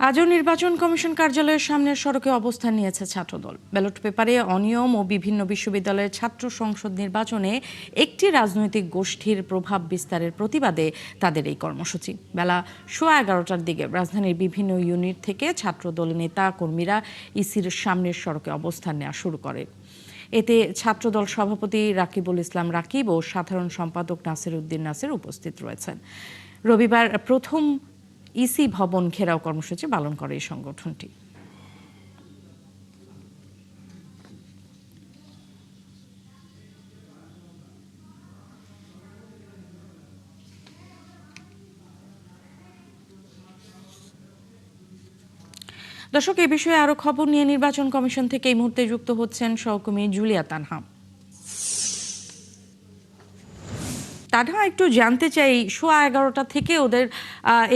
আজও নির্বাচন কমিশন কার্যালয়ের সামনের সড়কে অবস্থান নিয়েছে ছাত্রদল। ব্যালট পেপারে অনিয়ম ও বিভিন্ন বিশ্ববিদ্যালয়ের ছাত্র সংসদ নির্বাচনে একটি রাজনৈতিক গোষ্ঠীর প্রভাব বিস্তারের প্রতিবাদে তাদের এই কর্মসূচি। বেলা 11:15টার দিকে রাজধানীর বিভিন্ন ইউনিট থেকে ছাত্রদল নেতা কর্মীরা ইসির সামনের সড়কে অবস্থান নেওয়া শুরু করে। এতে ছাত্রদল সভাপতি রাকিবুল ইসলাম রাকিব ও সাধারণ সম্পাদক নাসির উদ্দিন নাসির উপস্থিত রয়েছেন। রবিবার প্রথম ইসি ভবন ঘেরাও কর্মসূচি পালন করে এই সংগঠনটি। দর্শক, এই বিষয়ে আরো খবর নিয়ে নির্বাচন কমিশন থেকে এই মুহূর্তে যুক্ত হচ্ছেন সহকর্মী জুলিয়া তানহা। তানহা, একটু জানতে চাই, 11:15টা থেকে ওদের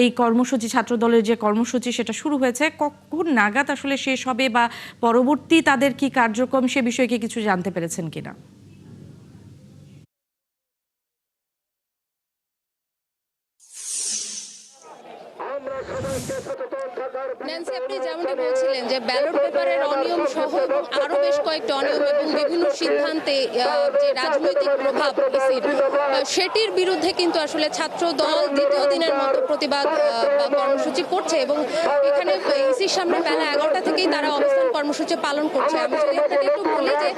এই কর্মসূচি, ছাত্রদলের যে কর্মসূচি সেটা শুরু হয়েছে, কখন নাগাদ আসলে শেষ হবে বা পরবর্তী তাদের কি কার্যক্রম সে বিষয়ে কি কিছু জানতে পেরেছেন কিনা? ন্যান্সি, আপনি যেমনটি বলছিলেন যে ব্যালট পেপারের অনিয়ম সহ আরো বেশ কয়েকটি অনিয়ম এবং বিভিন্ন সিদ্ধান্তে যে রাজনৈতিক প্রভাব ইসির, সেটির বিরুদ্ধে কিন্তু আসলে ছাত্র দল দ্বিতীয় দিনের মতো প্রতিবাদ বা কর্মসূচি করছে এবং এখানে ইসির সামনে বেলা 11টা থেকেই তারা অবস্থান কর্মসূচি পালন করছে। আমি যদি আপনাকে একটু বলি যে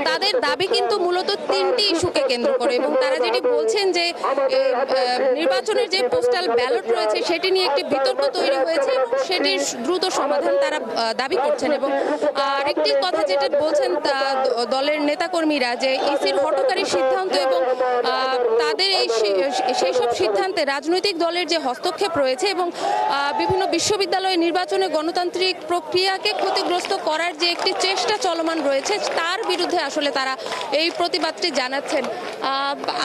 তাদের দাবি কিন্তু মূলত তিনটি ইস্যুকে কেন্দ্র করে এবং তারা যেটি বলছেন যে নির্বাচনের যে পোস্টাল ব্যালট রয়েছে সেটি নিয়ে একটি বিতর্ক তৈরি হয়েছে এবং সেটির দ্রুত সমাধান তারা দাবি করছেন। এবং আরেকটি কথা যেটা বলছেন দলের নেতাকর্মীরা, যে ইসির হঠকারী সিদ্ধান্ত এবং তাদের সেই সব সিদ্ধান্তে রাজনৈতিক দলের যে হস্তক্ষেপ রয়েছে এবং বিভিন্ন বিশ্ববিদ্যালয় নির্বাচনে গণতান্ত্রিক প্রক্রিয়াকে ক্ষতিগ্রস্ত করার যে একটি চেষ্টা চলমান রয়েছে, তার বিরুদ্ধে আসলে তারা এই প্রতিবাদটি জানাচ্ছেন।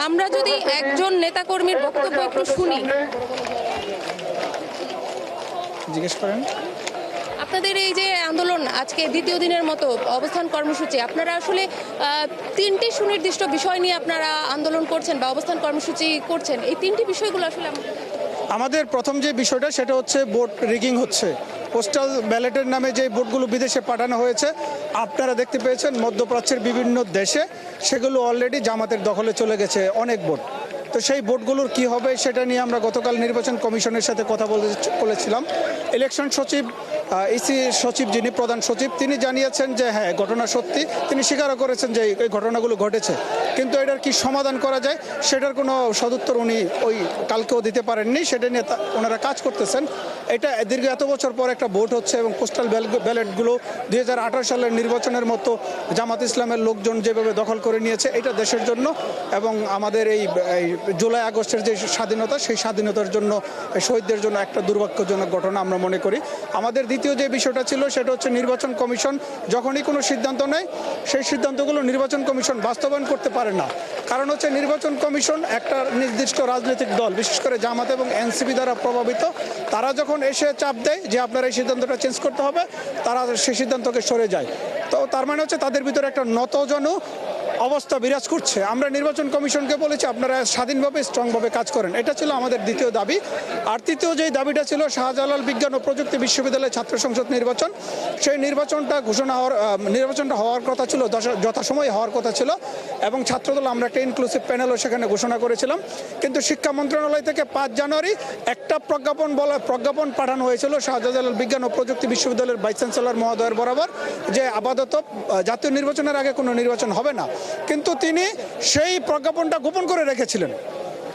আমরা যদি একজন নেতাকর্মীর বক্তব্য একটু শুনি। জিজ্ঞেস করেন। আপনাদের এই যে আন্দোলন আজকে দ্বিতীয় দিনের মতো অবস্থান কর্মসূচি, আপনারা আসলে তিনটি সুনির্দিষ্ট বিষয় নিয়ে আপনারা আন্দোলন করছেন বা অবস্থান কর্মসূচি করছেন, এই তিনটি বিষয়গুলো আসলে আমাদের প্রথম যে বিষয়টা সেটা হচ্ছে ভোট রিগিং হচ্ছে। পোস্টাল ব্যালটের নামে যে ভোটগুলো বিদেশে পাঠানো হয়েছে, আপনারা দেখতে পেয়েছেন মধ্যপ্রাচ্যের বিভিন্ন দেশে সেগুলো অলরেডি জামাতের দখলে চলে গেছে অনেক ভোট। তো সেই ভোটগুলোর কি হবে সেটা নিয়ে আমরা গতকাল নির্বাচন কমিশনের সাথে কথা বলেছিলাম। ইলেকশন সচিব, ইসি সচিব যিনি প্রধান সচিব, তিনি জানিয়েছেন যে হ্যাঁ, ঘটনা সত্যি। তিনি স্বীকারও করেছেন যে এই ঘটনাগুলো ঘটেছে, কিন্তু এটার কি সমাধান করা যায় সেটার কোনো সদুত্তর উনি ওই কালকেও দিতে পারেননি। সেটা নিয়ে ওনারা কাজ করতেছেন। এটা দীর্ঘ এত বছর পর একটা ভোট হচ্ছে এবং পোস্টাল ব্যালটগুলো 2018 সালের নির্বাচনের মতো জামাত ইসলামের লোকজন যেভাবে দখল করে নিয়েছে, এটা দেশের জন্য এবং আমাদের এই জুলাই আগস্টের যে স্বাধীনতা, সেই স্বাধীনতার জন্য, শহীদদের জন্য একটা দুর্ভাগ্যজনক ঘটনা আমরা মনে করি। আমাদের দ্বিতীয় যে বিষয়টা ছিল সেটা হচ্ছে নির্বাচন কমিশন যখনই কোনো সিদ্ধান্ত নেয়, সেই সিদ্ধান্তগুলো নির্বাচন কমিশন বাস্তবায়ন করতে পারে না। কারণ হচ্ছে নির্বাচন কমিশন একটা নির্দিষ্ট রাজনৈতিক দল, বিশেষ করে জামাত এবং এনসিপি দ্বারা প্রভাবিত। তারা যখন এসে চাপ দেয় যে আপনারা এই সিদ্ধান্তটা চেঞ্জ করতে হবে, তারা সেই সিদ্ধান্তকে সরে যায়। তো তার মানে হচ্ছে তাদের ভিতরে একটা নতজানু অবস্থা বিরাজ করছে। আমরা নির্বাচন কমিশনকে বলেছি আপনারা স্বাধীনভাবে স্ট্রংভাবে কাজ করেন, এটা ছিল আমাদের দ্বিতীয় দাবি। আর তৃতীয় যেই দাবিটা ছিল শাহজালাল বিজ্ঞান ও প্রযুক্তি বিশ্ববিদ্যালয় ছাত্র সংসদ নির্বাচন, সেই নির্বাচনটা হওয়ার কথা ছিল, যথাসময়ে হওয়ার কথা ছিল এবং ছাত্রদল আমরা একটা ইনক্লুসিভ প্যানেলও সেখানে ঘোষণা করেছিলাম। কিন্তু শিক্ষা মন্ত্রণালয় থেকে 5 জানুয়ারি একটা প্রজ্ঞাপন পাঠানো হয়েছিল শাহজালাল বিজ্ঞান ও প্রযুক্তি বিশ্ববিদ্যালয়ের ভাইস চ্যান্সেলর মহোদয়ের বরাবর যে আপাতত জাতীয় নির্বাচনের আগে কোনো নির্বাচন হবে না। কিন্তু তিনি সেই প্রজ্ঞাপনটা গোপন করে রেখেছিলেন।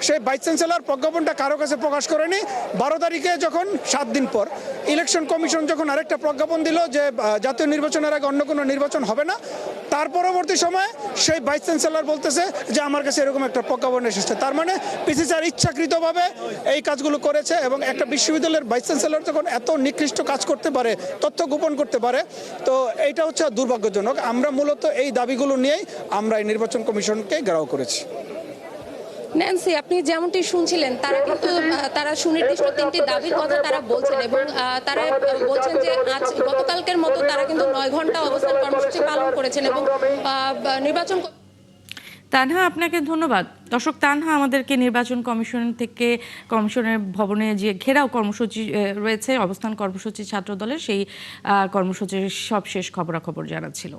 সেই ভাইস চ্যান্সেলর প্রজ্ঞাপনটা কারো কাছে প্রকাশ করেনি। 12 তারিখে যখন 7 দিন পর ইলেকশন কমিশন যখন আরেকটা প্রজ্ঞাপন দিল যে জাতীয় নির্বাচনের আগে অন্য কোনো নির্বাচন হবে না, তার পরবর্তী সময়ে সেই ভাইস চ্যান্সেলর বলতেছে যে আমার কাছে এরকম একটা প্রজ্ঞাপন এসেছে। তার মানে পিসিসি ইচ্ছাকৃতভাবে এই কাজগুলো করেছে এবং একটা বিশ্ববিদ্যালয়ের ভাইস চ্যান্সেলর যখন এত নিকৃষ্ট কাজ করতে পারে, তথ্য গোপন করতে পারে, তো এইটা হচ্ছে দুর্ভাগ্যজনক। আমরা মূলত এই দাবিগুলো নিয়েই আমরা এই নির্বাচন কমিশনকে ঘেরাও করেছি। ন্যান্সি, আপনি যেমনটি শুনছিলেন, তারা সুনির্দিষ্ট তিনটি দাবির কথা তারা বলছেন এবং তারা বলছেন যে আজ গতকালকের মতো তারা কিন্তু 9 ঘন্টা অবস্থান কর্মসূচি পালন করেছেন এবং নির্বাচন তানহা, আপনাকে ধন্যবাদ। দর্শক, তানহা আমাদেরকে নির্বাচন কমিশন থেকে কমিশনের ভবনে যে ঘেরাও কর্মসূচি রয়েছে, অবস্থান কর্মসূচি ছাত্র দলের, সেই কর্মসূচির সবশেষ খবরাখবর জানাচ্ছিল।